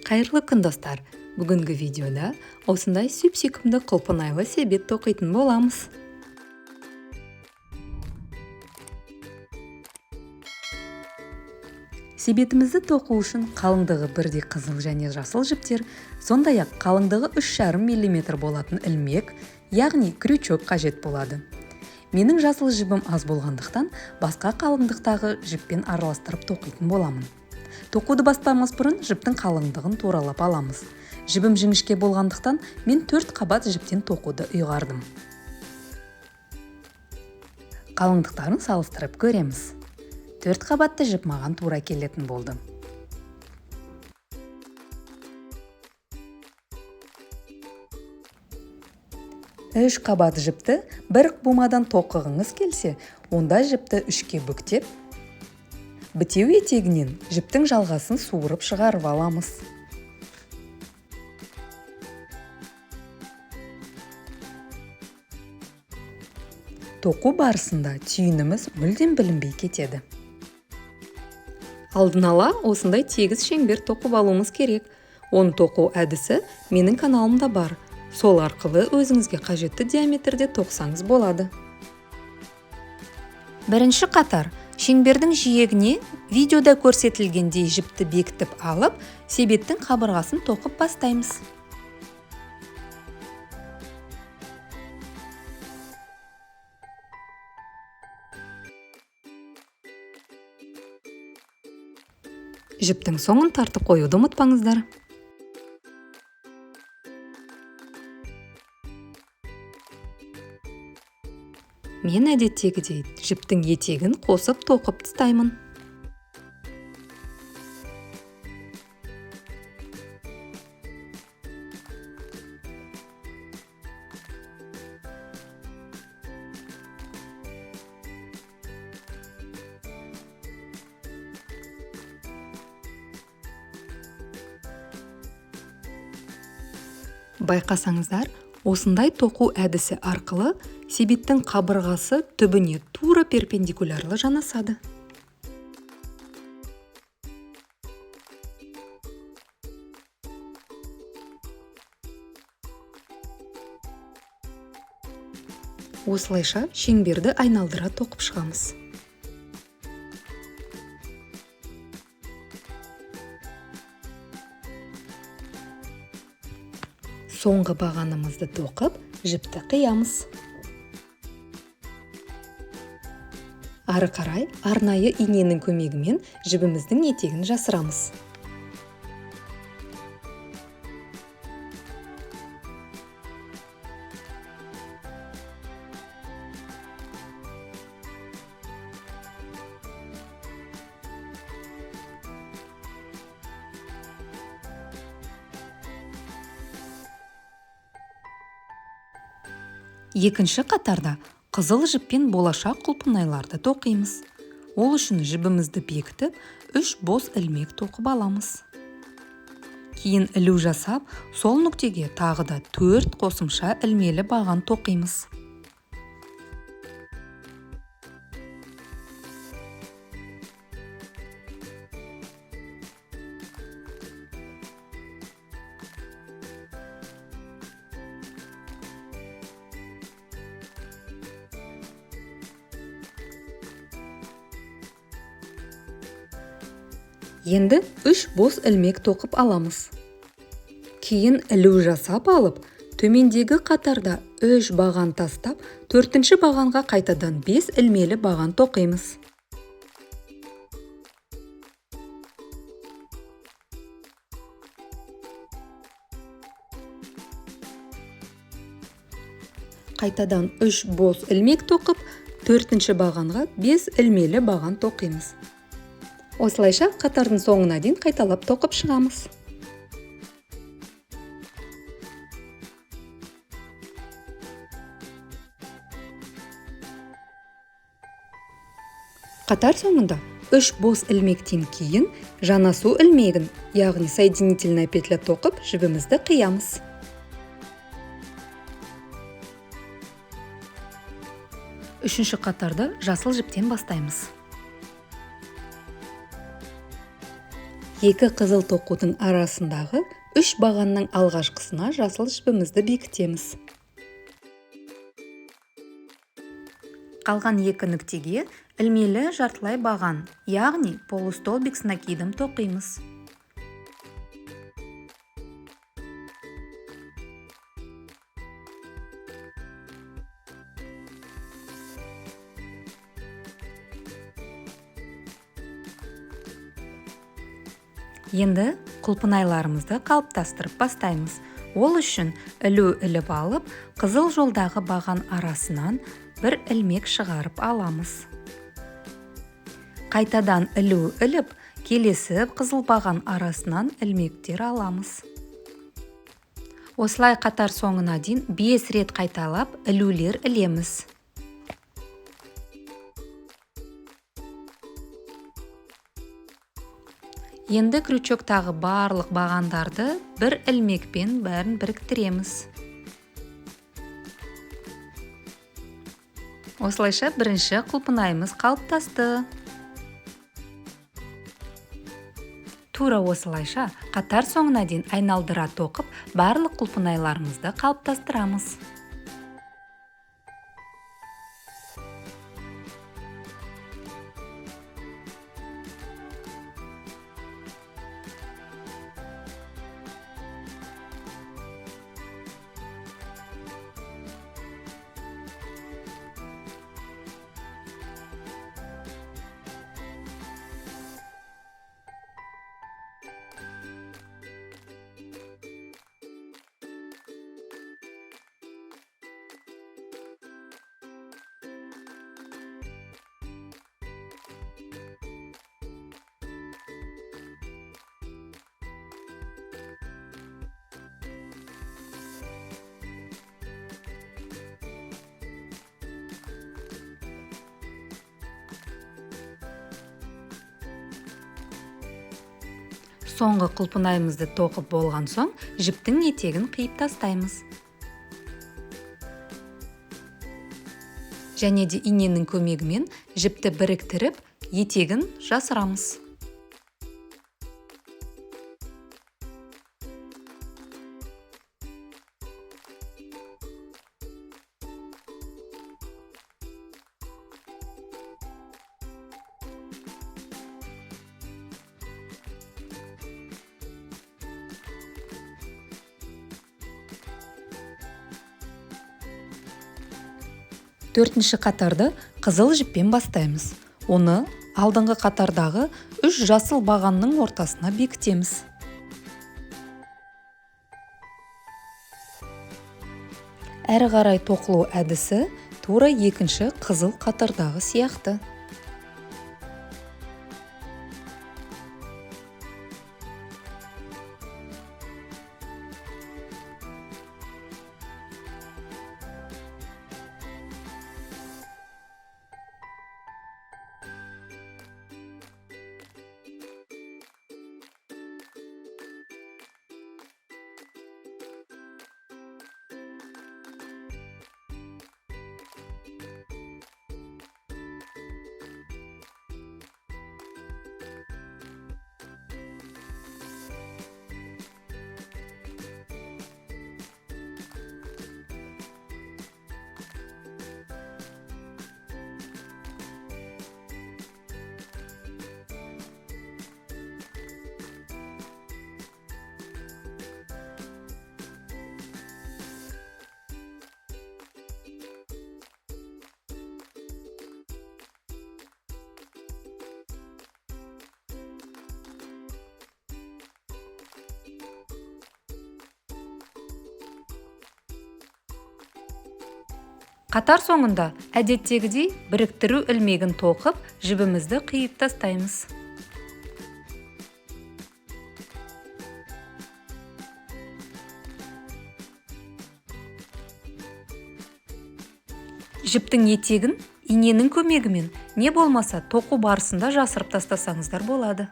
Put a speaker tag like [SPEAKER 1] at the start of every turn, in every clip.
[SPEAKER 1] Қайырлы күн достар. Бүгінгі видеода осындай сүйкімді құлпынайлы себет тоқитын боламыз. Себетімізді тоқу үшін қалыңдығы бірдей қызыл және жасыл жіптер, сондай-ақ қалыңдығы 3,5 мм болатын ілмек, яғни крючок қажет болады. Менің жасыл жібім аз болғандықтан, басқа қалыңдықтағы жіппен араластырып тоқитын боламын. Тоқуды бастамас бұрын жіптің қалыңдығын туралап аламыз. Жібім жіңішке болғандықтан мен 4 қабат жіптен тоқуды ұйғардым. Қалыңдықтарын салыстырып көреміз. 4 қабатты жіп маған тура келетін болды. Үш қабат жіпті бір бумадан тоқығыңыз келсе, онда жіпті 3-ке бүктеп, бітеу етегінен жіптің жалғасын суырып шығарып аламыз. Тоқу барысында түйініміз мүлдем білінбей кетеді. Алдын ала осындай тегіс шеңбер тоқып алуымыз керек. Оны тоқу әдісі менің каналымда бар. Сол арқылы өзіңізге қажетті диаметрде тоқсаңыз болады. Бірінші қатар шеңбердің жиегіне видеода көрсетілгендей жіпті бекітіп алып, себеттің қабырғасын тоқып бастаймыз. Жіптің соңын тартып қоюды ұмытпаңыздар. Мен әдеттегідей жіптің етегін қосып тоқып тастаймын. Байқасаңыздар, осындай тоқу әдісі арқылы себеттің қабырғасы түбіне тура перпендикулярлы жанасады. Осылайша шеңберді айналдыра тоқып шығамыз. Соңғы бағанымызды тоқып, жіпті қиямыз. Ары қарай арнайы иненің көмегімен жібіміздің етегін жасырамыз. Екінші қатарда қызыл жіппен болашақ құлпынайларды тоқимыз. Ол үшін жібімізді бекітіп, 3 бос ілмек тоқып аламыз. Кейін ілу жасап, сол нүктеге тағы да 4 қосымша ілмелі баған тоқимыз. Енді 3 бос ілмек тоқып аламыз. Кейін ілу жасап алып, төмендегі қатарда 3 баған тастап, 4-ші бағанға қайтадан 5 ілмелі баған тоқимыз. Қайтадан 3 бос ілмек тоқып, 4-ші бағанға 5 ілмелі баған тоқимыз. Осылайша қатардың соңына дейін қайталап тоқып шығамыз. Қатар соңында 3 бос ілмектен кейін жанасу ілмегін, яғни соединительная петля тоқып, жібімізді қиямыз. Үшінші қатарды жасыл жіптен бастаймыз. Екі қызыл тоқудың арасындағы 3 бағанның алғашқысына жасыл жібімізді бекітеміз. Қалған 2 нүктеге ілмелі жартылай баған, яғни полустолбик с накидом тоқимыз. Енді құлпынайларымызды қалыптастырып бастаймыз. Ол үшін ілу іліп алып, қызыл жолдағы баған арасынан бір ілмек шығарып аламыз. Қайтадан ілу іліп, келесі қызыл баған арасынан ілмектер аламыз. Осылай қатар соңына дейін 5 рет қайталап ілулер ілеміз. Енді крючоктағы барлық бағандарды бір ілмекпен бәрін біріктіреміз. Осылайша бірінші құлпынайымыз қалыптасты. Тура осылайша қатар соңына дейін айналдыра тоқып, барлық құлпынайларымызды қалыптастырамыз. Соңғы құлпынайымызды тоқып болған соң, жіптің етегін қиып тастаймыз. Және де иненің көмегімен жіпті біріктіріп, етегін жасырамыз. Төртінші қатарды қызыл жіппен бастаймыз. Оны алдыңғы қатардағы 3 жасыл бағанның ортасына бекітеміз. Әрі қарай тоқылу әдісі тура екінші қызыл қатардағы сияқты. Қатар соңында әдеттегідей біріктіру ілмегін тоқып, жібімізді қиып тастаймыз. Жіптің етегін иненің көмегімен не болмаса тоқу барысында жасырып тастасаңыздар болады.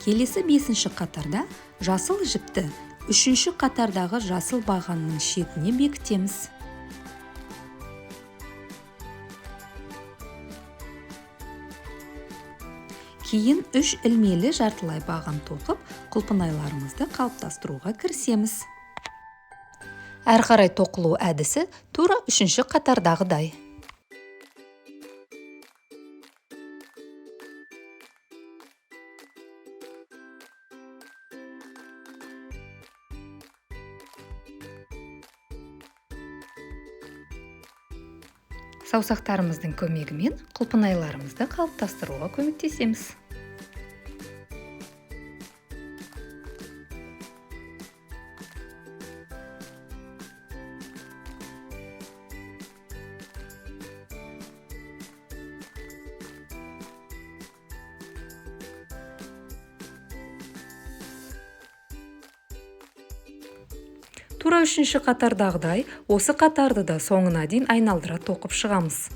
[SPEAKER 1] Келесі 5-ші қатарда жасыл жіпті 3-ші қатардағы жасыл бағанның шетіне бекітеміз. Кейін 3 ілмелі жартылай баған тоқып, құлпынайларымызды қалыптастыруға кірісеміз. Әр қарай тоқылу әдісі тура 3-ші қатардағыдай. Саусақтарымыздың көмегімен құлпынайларымызды қалыптастыруға көмектесеміз. Тура 3-ші қатардағыдай, осы қатарды да соңына дейін айналдыра тоқып шығамыз.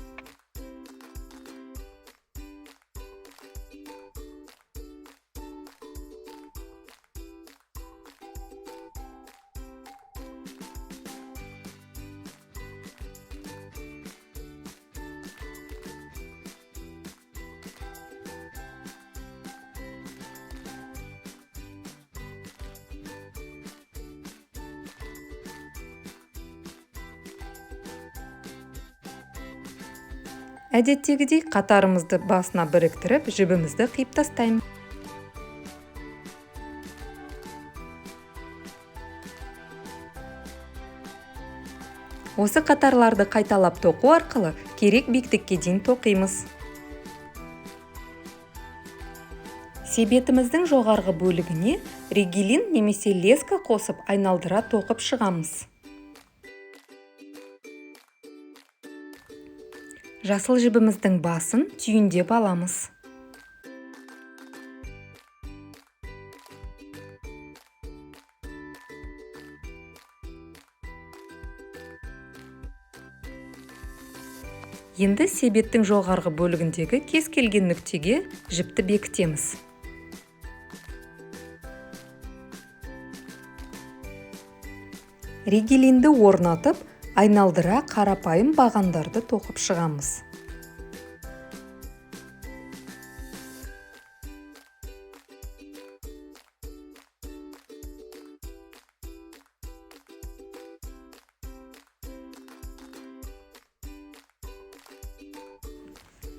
[SPEAKER 1] Әдеттегідей қатарымызды басына біріктіріп, жібімізді қиып тастаймыз. Осы қатарларды қайталап тоқу арқылы керек биіктікке дейін тоқимыз. Себетіміздің жоғарғы бөлігіне ригелин немесе леска қосып айналдыра тоқып шығамыз. Жасыл жібіміздің басын түйіндеп аламыз. Енді себеттің жоғарғы бөлігіндегі кез келген нүктеге жіпті бекітеміз. Ригелинді орнатып, айналдыра қарапайым бағандарды тоқып шығамыз.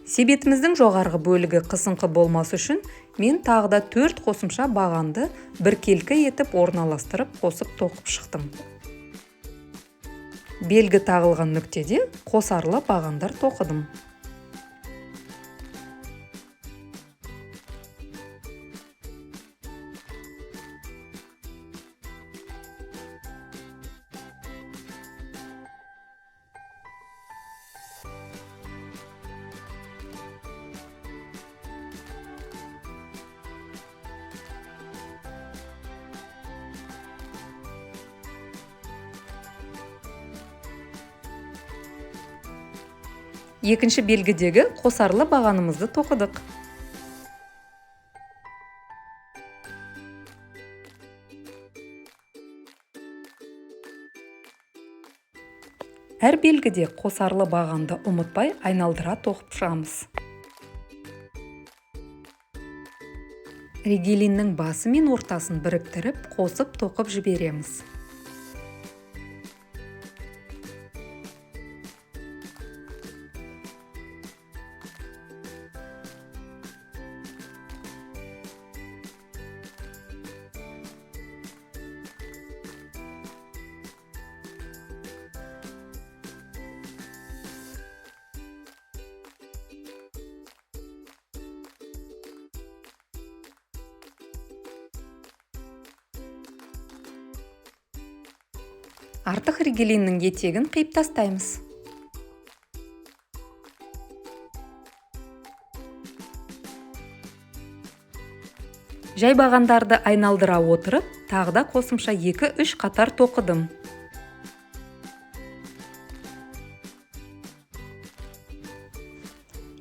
[SPEAKER 1] Себетіміздің жоғарғы бөлігі қысыңқы болмас үшін, мен тағыда 4 қосымша бағанды біркелкі етіп орналастырып қосып тоқып шықтым. Белгі тағылған нүктеде қосарлы бағандар тоқыдым. Екінші белгідегі қосарлы бағанымызды тоқыдық. Әр белгіде қосарлы бағанды ұмытпай айналдыра тоқып шығамыз. Ригелиннің басы мен ортасын біріктіріп, қосып тоқып жібереміз. Артық ригелиннің етегін қиып тастаймыз. Жай бағандарды айналдыра отырып, тағыда қосымша 2-3 қатар тоқыдым.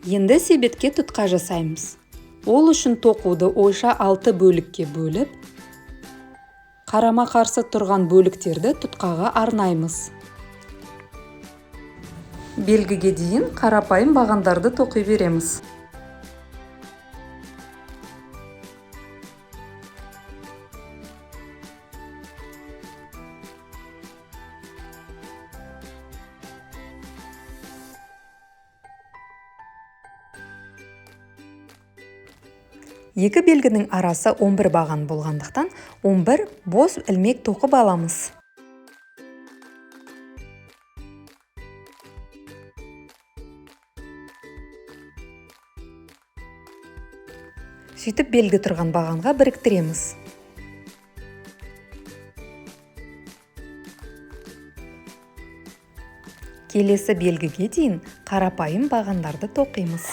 [SPEAKER 1] Енді себетке тұтқа жасаймыз. Ол үшін тоқуды ойша 6 бөлікке бөліп, қарама-қарсы тұрған бөліктерді тұтқаға арнаймыз. Белгіге дейін қарапайым бағандарды тоқи береміз. Екі белгінің арасы 11 баған болғандықтан 11 бос ілмек тоқып аламыз. Сөйтіп белгі тұрған бағанға біріктіреміз. Келесі белгіге дейін қарапайым бағандарды тоқимыз.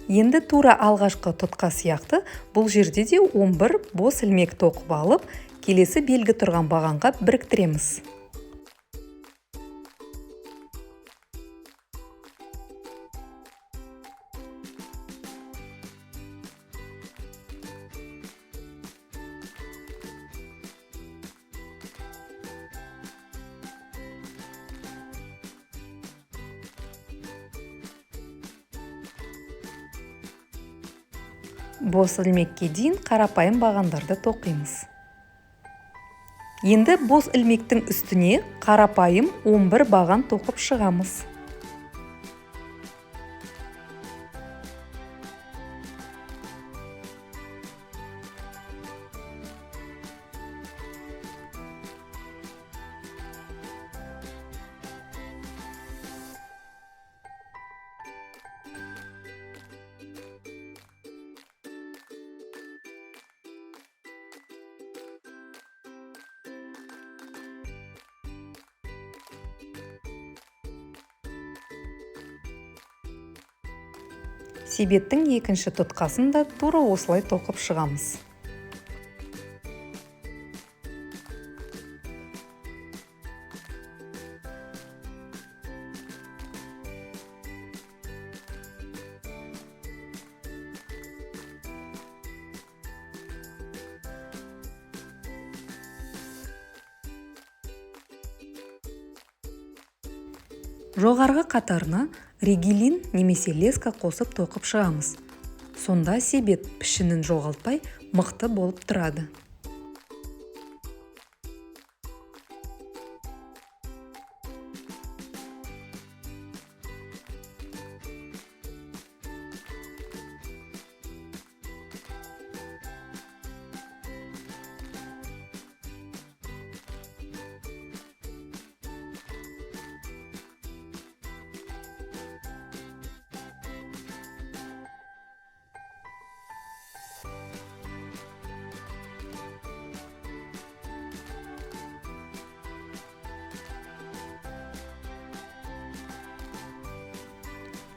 [SPEAKER 1] Енді тура алғашқы тұтқа сияқты бұл жерде де 11 бос ілмек тоқып алып, келесі белгі тұрған бағанға біріктіреміз. Бос ілмекке дейін қарапайым бағандарды тоқимыз. Енді бос ілмектің үстіне қарапайым 11 баған тоқып шығамыз. Себеттің екінші тұтқасын да тура осылай тоқып шығамыз. Жоғарғы қатарына ригелин немесе леска қосып тоқып шығамыз. Сонда себет пішінін жоғалтпай мықты болып тұрады.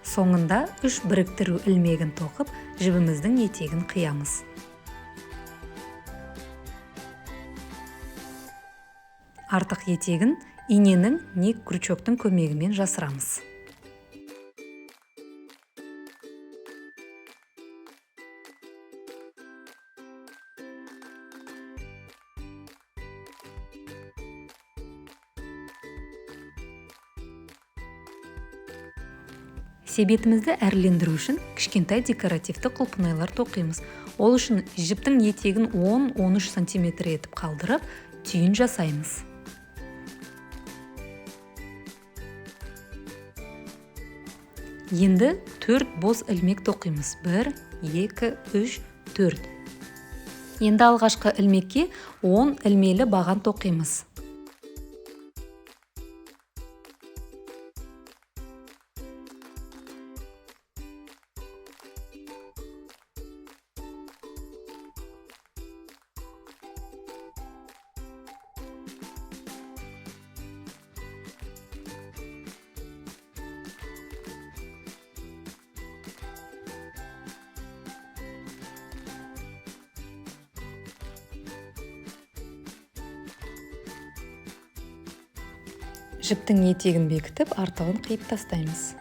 [SPEAKER 1] Соңында 3 біріктіру ілмегін тоқып, жібіміздің етегін қиямыз. Артық етегін иненің не крючоктың көмегімен жасырамыз. Себетімізді әрлендіру үшін кішкентай декоративті құлпынайлар тоқимыз. Ол үшін жіптің етегін 10-13 см етіп қалдырып, түйін жасаймыз. Енді 4 бос ілмек тоқимыз. 1, 2, 3, 4. Енді алғашқы ілмекке 10 ілмелі баған тоқимыз. Жіптің етегін бекітіп, артығын қиып тастаймыз.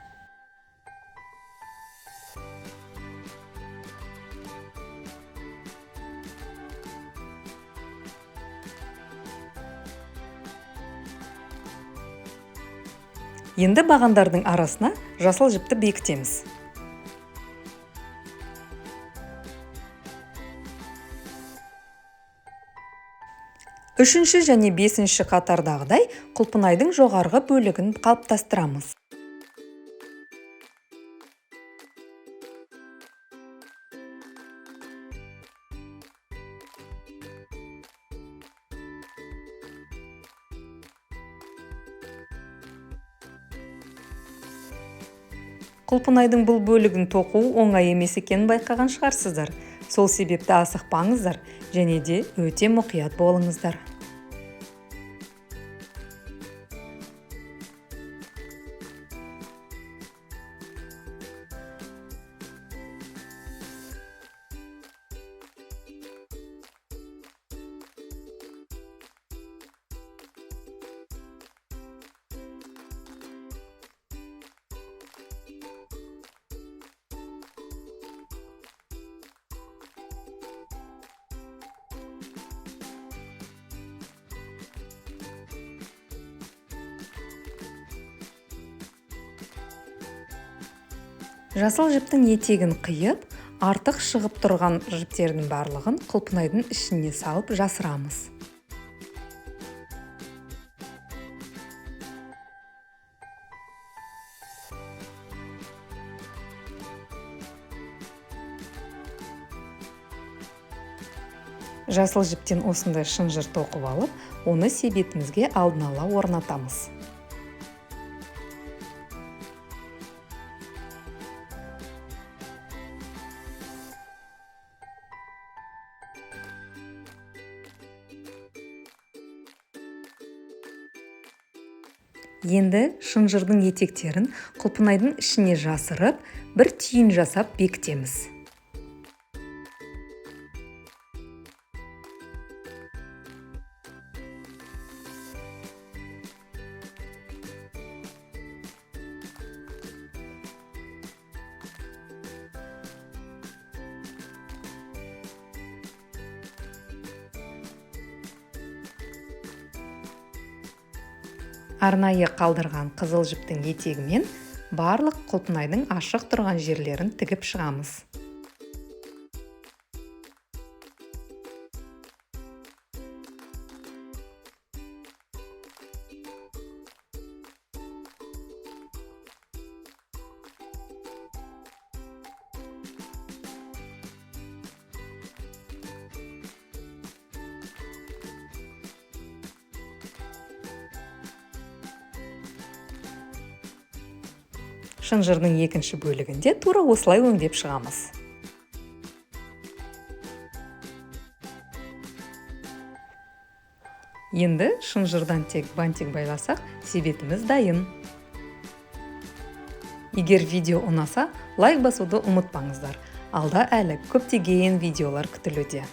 [SPEAKER 1] Енді бағандардың арасына жасыл жіпті бекітеміз. Үшінші және бесінші қатардағыдай құлпынайдың жоғарғы бөлігін қалыптастырамыз. Құлпынайдың бұл бөлігін тоқу оңай емес екенін байқаған шығарсыздар. Сол себепті асықпаңыздар және де өте мұқият болыңыздар. Жасыл жіптің етегін қиып, артық шығып тұрған жіптердің барлығын құлпынайдың ішіне салып жасырамыз. Жасыл жіптен осындай шынжыр тоқып алып, оны себетімізге алдын ала орнатамыз. Енді шынжырдың етектерін құлпынайдың ішіне жасырып, бір түйін жасап бекітеміз. Арнайы қалдырған қызыл жіптің етегімен барлық құлпынайдың ашық тұрған жерлерін тігіп шығамыз. Шынжырдың екінші бөлігінде тура осылай өңдеп шығамыз. Енді шынжырдан тек бантик байласақ, себетіміз дайын. Егер видео ұнаса, лайк басуды ұмытпаңыздар. Алда әлі көптеген видеолар күтілуде.